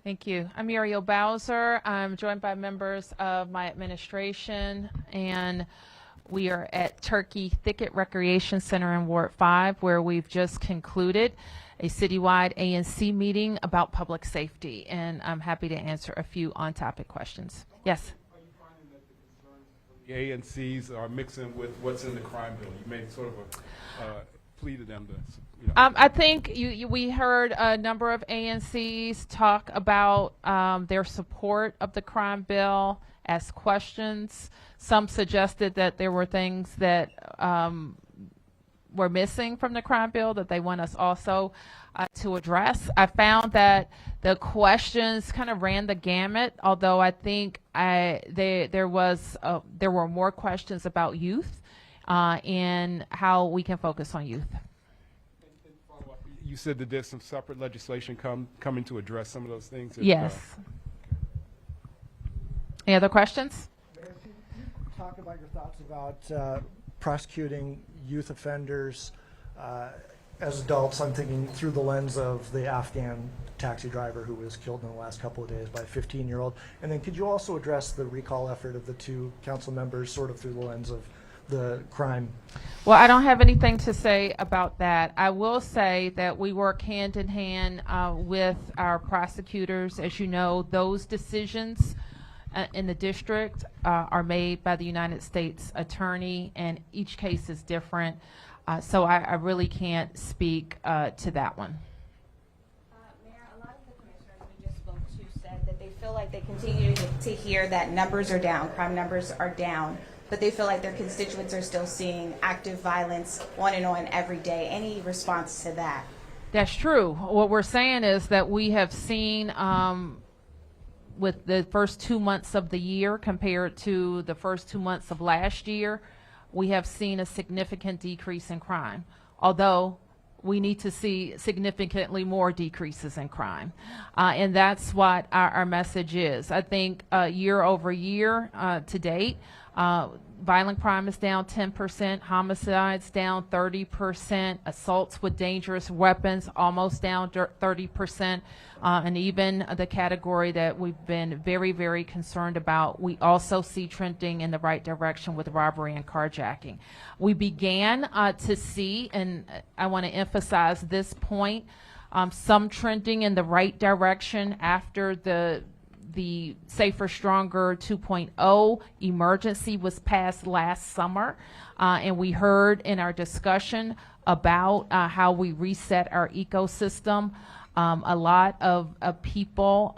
Thank you. I'm Muriel Bowser. I'm joined by members of my administration, and we are at Turkey Thicket Recreation Center in Ward 5, where we've just concluded a citywide ANC meeting about public safety, and I'm happy to answer a few on-topic questions. Yes? Are you finding that the concerns of the ANCs are mixing with what's in the crime bill? You made sort of a plea to them to, I think we heard a number of ANCs talk about their support of the crime bill, ask questions. Some suggested that there were things that were missing from the crime bill that they want us also to address. I found that the questions kind of ran the gamut, although I think there were more questions about youth and how we can focus on youth. you said that there's some separate legislation coming to address some of those things? Yes. Any other questions? Mayor, can you talk about your thoughts about prosecuting youth offenders as adults? I'm thinking through the lens of the Afghan taxi driver who was killed in the last couple of days by a 15-year-old. And then could you also address the recall effort of the two council members sort of through the lens of the crime? Well, I don't have anything to say about that. I will say that we work hand in hand with our prosecutors. As you know, those decisions in the district are made by the United States Attorney, and each case is different. So I really can't speak to that one. Mayor, a lot of the commissioners we just spoke to said that they feel like they continue to hear that numbers are down, crime numbers are down, but they feel like their constituents are still seeing active violence on and on every day. Any response to that? That's true. What we're saying is that we have seen with the first 2 months of the year compared to the first 2 months of last year, we have seen a significant decrease in crime, although we need to see significantly more decreases in crime. And that's what our message is. I think year over year to date, violent crime is down 10%, homicides down 30%, assaults with dangerous weapons almost down 30%, and even the category that we've been very, very concerned about, we also see trending in the right direction with robbery and carjacking. We began to see, and I want to emphasize this point, some trending in the right direction after the Safer, Stronger 2.0 emergency was passed last summer, and we heard in our discussion about how we reset our ecosystem. A lot of people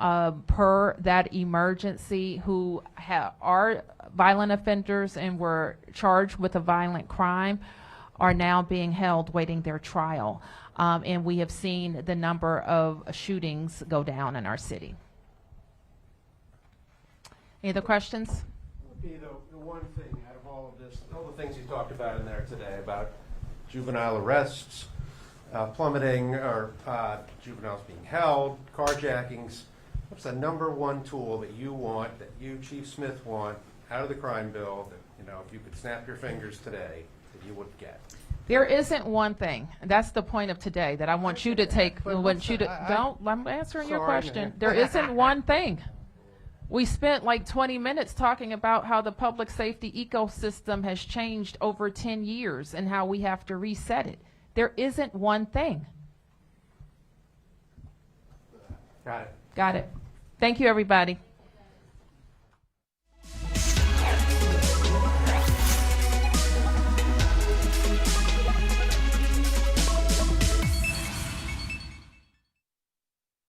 per that emergency who are violent offenders and were charged with a violent crime are now being held waiting their trial. And we have seen the number of shootings go down in our city. Any other questions? What would be the one thing out of all of this, all the things you talked about in there today about juvenile arrests, plummeting, or juveniles being held, carjackings, what's the number one tool that you want, that you, Chief Smith, want out of the crime bill that, you know, if you could snap your fingers today, that you would get? There isn't one thing. That's the point of today, that I want you to take. I'm answering your question. There isn't one thing. We spent like 20 minutes talking about how the public safety ecosystem has changed over 10 years and how we have to reset it. There isn't one thing. Got it. Got it. Thank you, everybody.